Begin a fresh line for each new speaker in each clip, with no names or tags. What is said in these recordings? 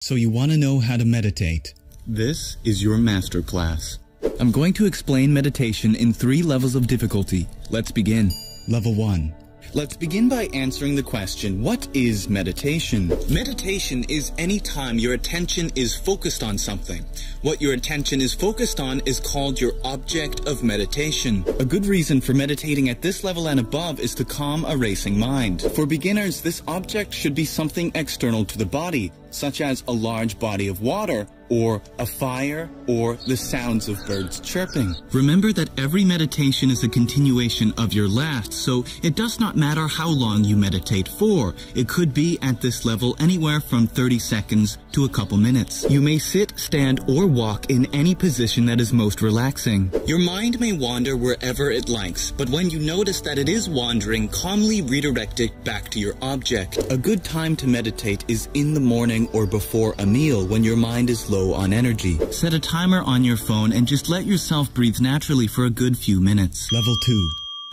So you want to know how to meditate?
This is your masterclass. I'm going to explain meditation in 3 levels of difficulty. Let's begin.
Level 1.
Let's begin by answering the question, what is meditation? Meditation is any time your attention is focused on something. What your attention is focused on is called your object of meditation. A good reason for meditating at this level and above is to calm a racing mind. For beginners, this object should be something external to the body, such as a large body of water, or a fire, or the sounds of birds chirping. Remember that every meditation is a continuation of your last, so it does not matter how long you meditate for. It could be at this level anywhere from 30 seconds to a couple minutes. You may sit, stand, or walk in any position that is most relaxing. Your mind may wander wherever it likes, but when you notice that it is wandering, calmly redirect it back to your object. A good time to meditate is in the morning or before a meal when your mind is low on energy. Set a timer on your phone and just let yourself breathe naturally for a good few minutes.
Level 2.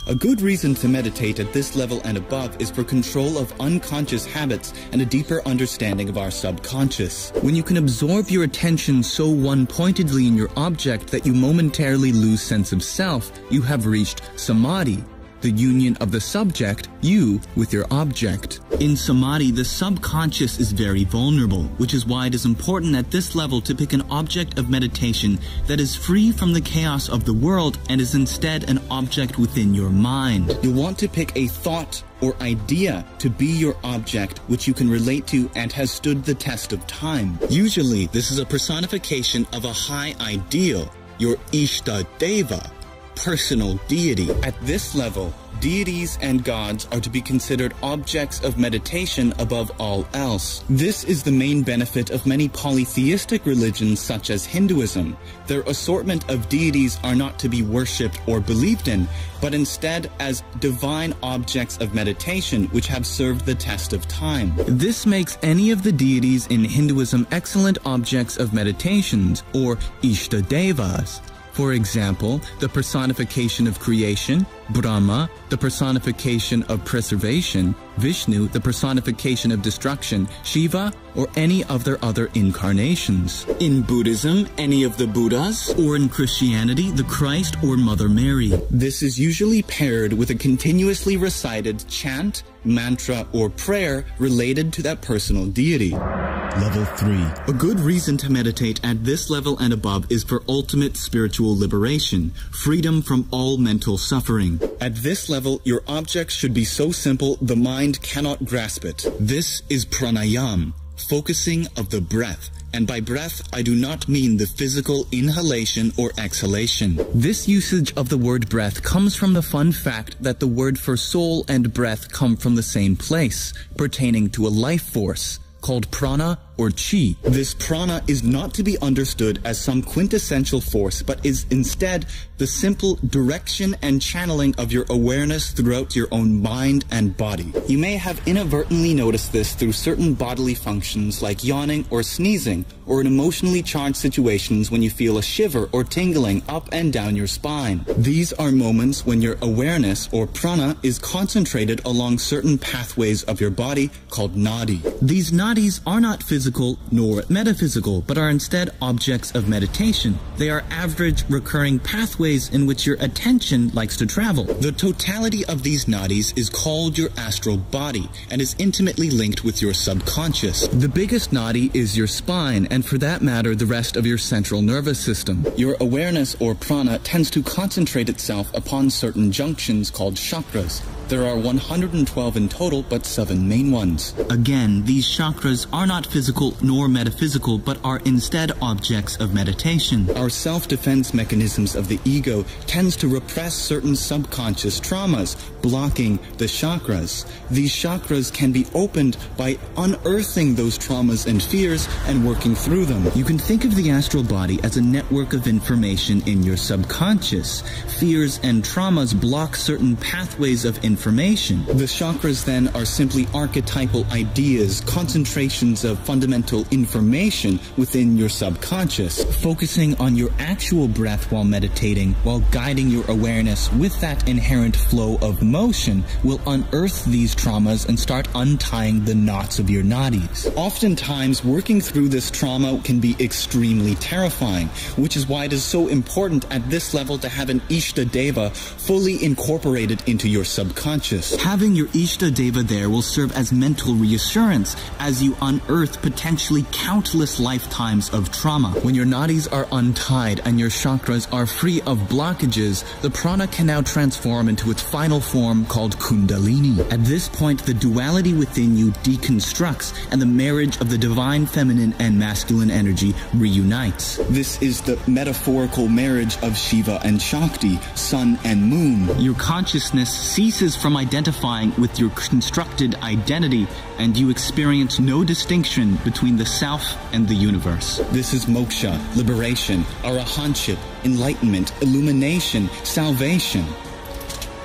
A good reason to meditate at this level and above is for control of unconscious habits and a deeper understanding of our subconscious. When you can absorb your attention so one-pointedly in your object that you momentarily lose sense of self, you have reached samadhi, the union of the subject, you, with your object. In samadhi, the subconscious is very vulnerable, which is why it is important at this level to pick an object of meditation that is free from the chaos of the world and is instead an object within your mind. You'll want to pick a thought or idea to be your object which you can relate to and has stood the test of time. Usually, this is a personification of a high ideal, your Ishta Deva, personal deity. At this level, deities and gods are to be considered objects of meditation above all else. This is the main benefit of many polytheistic religions such as Hinduism. Their assortment of deities are not to be worshipped or believed in, but instead as divine objects of meditation which have served the test of time. This makes any of the deities in Hinduism excellent objects of meditations, or Ishta Devas. For example, the personification of creation, Brahma, the personification of preservation, Vishnu, the personification of destruction, Shiva, or any of their other incarnations. In Buddhism, any of the Buddhas, or in Christianity, the Christ or Mother Mary. This is usually paired with a continuously recited chant, mantra, or prayer related to that personal deity.
Level 3.
A good reason to meditate at this level and above is for ultimate spiritual liberation, freedom from all mental suffering. At this level, your object should be so simple the mind cannot grasp it. This is pranayam, focusing of the breath. And by breath, I do not mean the physical inhalation or exhalation. This usage of the word breath comes from the fun fact that the word for soul and breath come from the same place, pertaining to a life force called prana or chi. This prana is not to be understood as some quintessential force, but is instead the simple direction and channeling of your awareness throughout your own mind and body. You may have inadvertently noticed this through certain bodily functions like yawning or sneezing, or in emotionally charged situations when you feel a shiver or tingling up and down your spine. These are moments when your awareness or prana is concentrated along certain pathways of your body called nadi. These nadis are not physical nor metaphysical, but are instead objects of meditation. They are average recurring pathways in which your attention likes to travel. The totality of these nadis is called your astral body and is intimately linked with your subconscious. The biggest nadi is your spine, and for that matter, the rest of your central nervous system. Your awareness or prana tends to concentrate itself upon certain junctions called chakras. There are 112 in total, but 7 main ones. Again, these chakras are not physical nor metaphysical, but are instead objects of meditation. Our self-defense mechanisms of the ego tends to repress certain subconscious traumas, blocking the chakras. These chakras can be opened by unearthing those traumas and fears and working through them. You can think of the astral body as a network of information in your subconscious. Fears and traumas block certain pathways of information information. The chakras then are simply archetypal ideas, concentrations of fundamental information within your subconscious. Focusing on your actual breath while meditating, while guiding your awareness with that inherent flow of motion, will unearth these traumas and start untying the knots of your nadis. Oftentimes, working through this trauma can be extremely terrifying, which is why it is so important at this level to have an Ishtadeva fully incorporated into your subconscious. Having your Ishtadeva there will serve as mental reassurance as you unearth potentially countless lifetimes of trauma. When your nadis are untied and your chakras are free of blockages, the prana can now transform into its final form called Kundalini. At this point, the duality within you deconstructs and the marriage of the divine feminine and masculine energy reunites. This is the metaphorical marriage of Shiva and Shakti, sun and moon. Your consciousness ceases from identifying with your constructed identity, and you experience no distinction between the self and the universe. This is moksha, liberation, arahantship, enlightenment, illumination, salvation.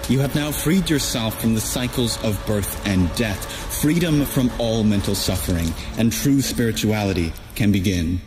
You have now freed yourself from the cycles of birth and death, freedom from all mental suffering, and true spirituality can begin.